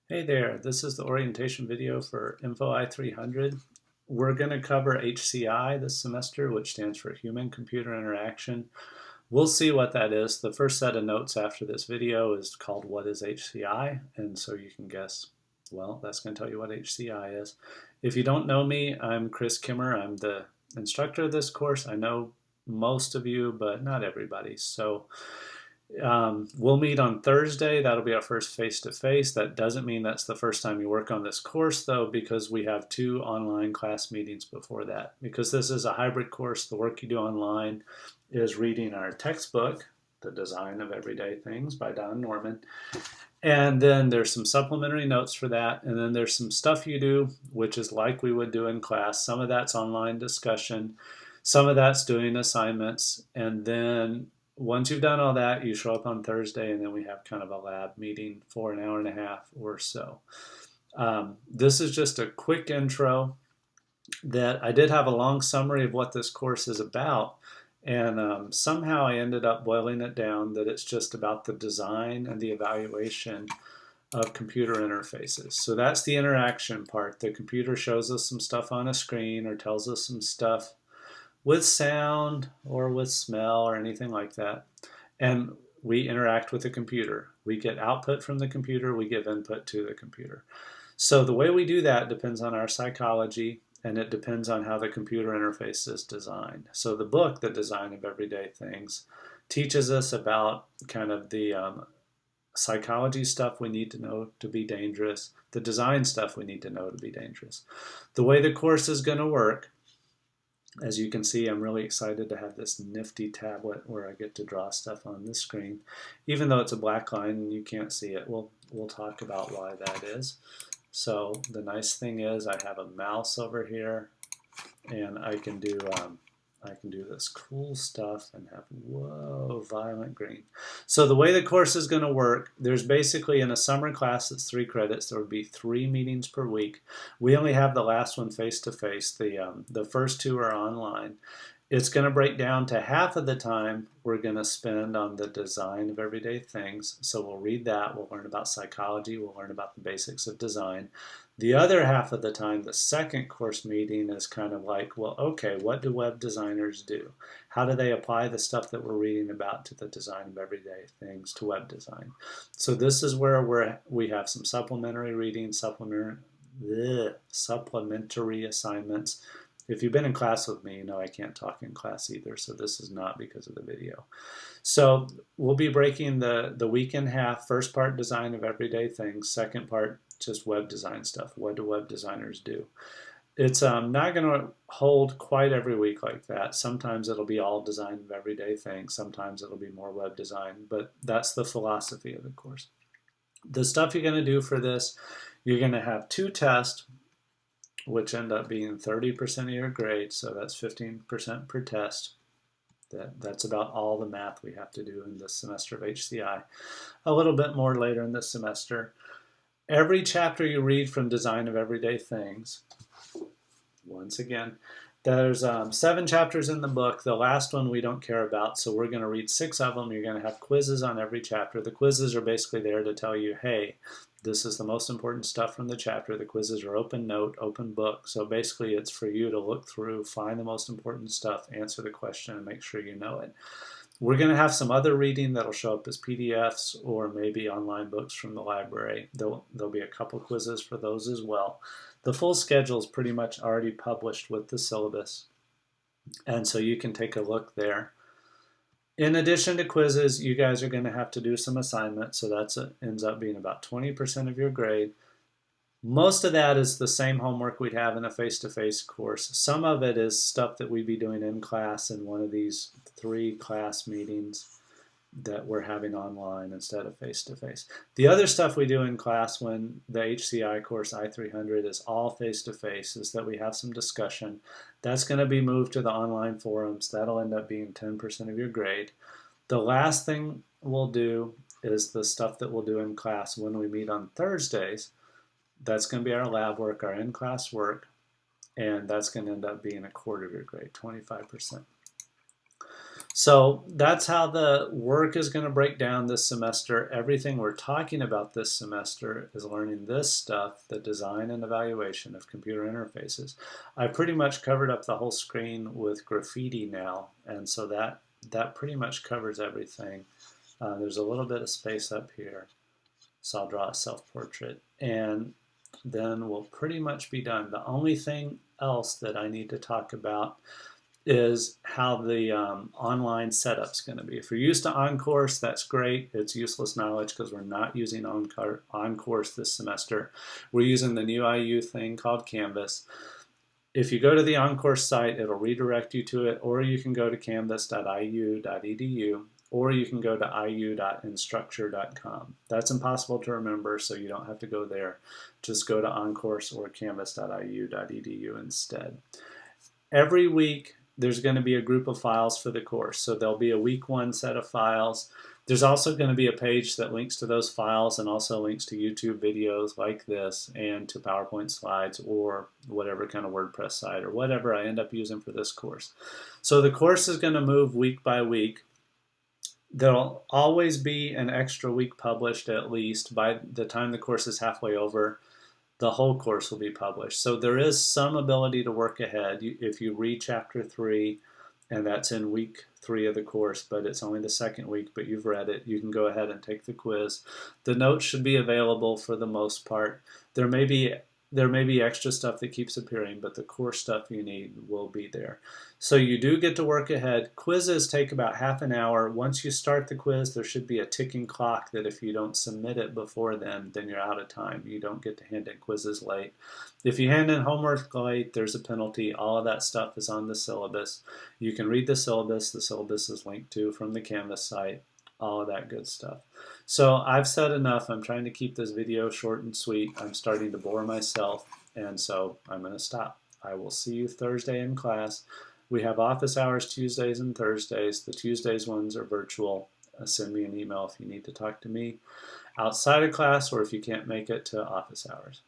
Hey there, this is the orientation video for INFO-I300. We're going to cover HCI this semester, which stands for Human-Computer Interaction. We'll see what that is. The first set of notes after this video is called What is HCI? And so you can guess, well, that's going to tell you what HCI is. If you don't know me, I'm Chris Kimmer. I'm the instructor of this course. I know most of you, but not everybody. So we'll meet on Thursday. That'll be our first face-to-face. That doesn't mean that's the first time you work on this course, though, because we have 2 online class meetings before that. Because this is a hybrid course, the work you do online is reading our textbook, The Design of Everyday Things by Don Norman. And then there's some supplementary notes for that. And then there's some stuff you do, which is like we would do in class. Some of that's online discussion. Some of that's doing assignments. And then once you've done all that, you show up on Thursday, and then we have kind of a lab meeting for an hour and a half or so. This is just a quick intro that I did have a long summary of what this course is about, and somehow I ended up boiling it down that it's just about the design and the evaluation of computer interfaces. So that's the interaction part. The computer shows us some stuff on a screen or tells us some stuff with sound or with smell or anything like that. And we interact with the computer. We get output from the computer, we give input to the computer. So the way we do that depends on our psychology, and it depends on how the computer interface is designed. So the book, The Design of Everyday Things, teaches us about kind of the psychology stuff we need to know to be dangerous, the design stuff we need to know to be dangerous. The way the course is going to work, as you can see, I'm really excited to have this nifty tablet where I get to draw stuff on the screen. Even though it's a black line and you can't see it, we'll talk about why that is. So the nice thing is I have a mouse over here, and I can do this cool stuff and have, whoa, violent green. So the way the course is going to work, there's basically, in a summer class that's 3 credits, there would be 3 meetings per week. We only have the last one face-to-face. The first 2 are online. It's going to break down to half of the time we're going to spend on the design of everyday things. So we'll read that, we'll learn about psychology, we'll learn about the basics of design. The other half of the time, the second course meeting, is kind of like, well, okay, what do web designers do? How do they apply the stuff that we're reading about to the design of everyday things to web design? So this is where we have some supplementary readings, supplementary assignments. If you've been in class with me, you know I can't talk in class either, so this is not because of the video. So we'll be breaking the week in half. First part, design of everyday things. Second part, just web design stuff. What do web designers do? It's not going to hold quite every week like that. Sometimes it'll be all design of everyday things. Sometimes it'll be more web design, but that's the philosophy of the course. The stuff you're going to do for this, you're going to have 2 tests, which end up being 30% of your grade, so that's 15% per test. That's about all the math we have to do in this semester of HCI. A little bit more later in this semester. Every chapter you read from Design of Everyday Things, once again, there's 7 chapters in the book. The last one we don't care about, so we're going to read 6 of them. You're going to have quizzes on every chapter. The quizzes are basically there to tell you, hey, this is the most important stuff from the chapter. The quizzes are open note, open book. So basically it's for you to look through, find the most important stuff, answer the question, and make sure you know it. We're going to have some other reading that'll show up as PDFs or maybe online books from the library. There'll be a couple quizzes for those as well. The full schedule is pretty much already published with the syllabus, and so you can take a look there. In addition to quizzes, you guys are going to have to do some assignments, so that ends up being about 20% of your grade. Most of that is the same homework we'd have in a face-to-face course. Some of it is stuff that we'd be doing in class in one of these 3 class meetings that we're having online instead of face-to-face. The other stuff we do in class when the HCI course I300 is all face-to-face is that we have some discussion. That's going to be moved to the online forums. That'll end up being 10% of your grade. The last thing we'll do is the stuff that we'll do in class when we meet on Thursdays. That's going to be our lab work, our in-class work, and that's going to end up being 1/4 of your grade, 25%. So that's how the work is going to break down this semester. Everything we're talking about this semester is learning this stuff, the design and evaluation of computer interfaces. I pretty much covered up the whole screen with graffiti now, and so that pretty much covers everything. There's a little bit of space up here, so I'll draw a self-portrait, and then we'll pretty much be done. The only thing else that I need to talk about is how the online setup's going to be. If you're used to OnCourse, that's great. It's useless knowledge because we're not using OnCourse this semester. We're using the new IU thing called Canvas. If you go to the OnCourse site, it'll redirect you to it, or you can go to canvas.iu.edu, or you can go to iu.instructure.com. That's impossible to remember, so you don't have to go there. Just go to OnCourse or canvas.iu.edu instead. Every week, there's going to be a group of files for the course. So there'll be a week 1 set of files. There's also going to be a page that links to those files and also links to YouTube videos like this and to PowerPoint slides or whatever kind of WordPress site or whatever I end up using for this course. So the course is going to move week by week. There'll always be an extra week published at least. By the time the course is halfway over, the whole course will be published. So there is some ability to work ahead. If you read chapter 3, and that's in week 3 of the course, but it's only the second week, but you've read it, you can go ahead and take the quiz. The notes should be available for the most part. There may be extra stuff that keeps appearing, but the core stuff you need will be there. So you do get to work ahead. Quizzes take about half an hour. Once you start the quiz, there should be a ticking clock that if you don't submit it before then you're out of time. You don't get to hand in quizzes late. If you hand in homework late, there's a penalty. All of that stuff is on the syllabus. You can read the syllabus. The syllabus is linked to from the Canvas site. All of that good stuff. So I've said enough. I'm trying to keep this video short and sweet. I'm starting to bore myself, and so I'm going to stop. I will see you Thursday in class. We have office hours Tuesdays and Thursdays. The Tuesdays ones are virtual. Send me an email if you need to talk to me outside of class or if you can't make it to office hours.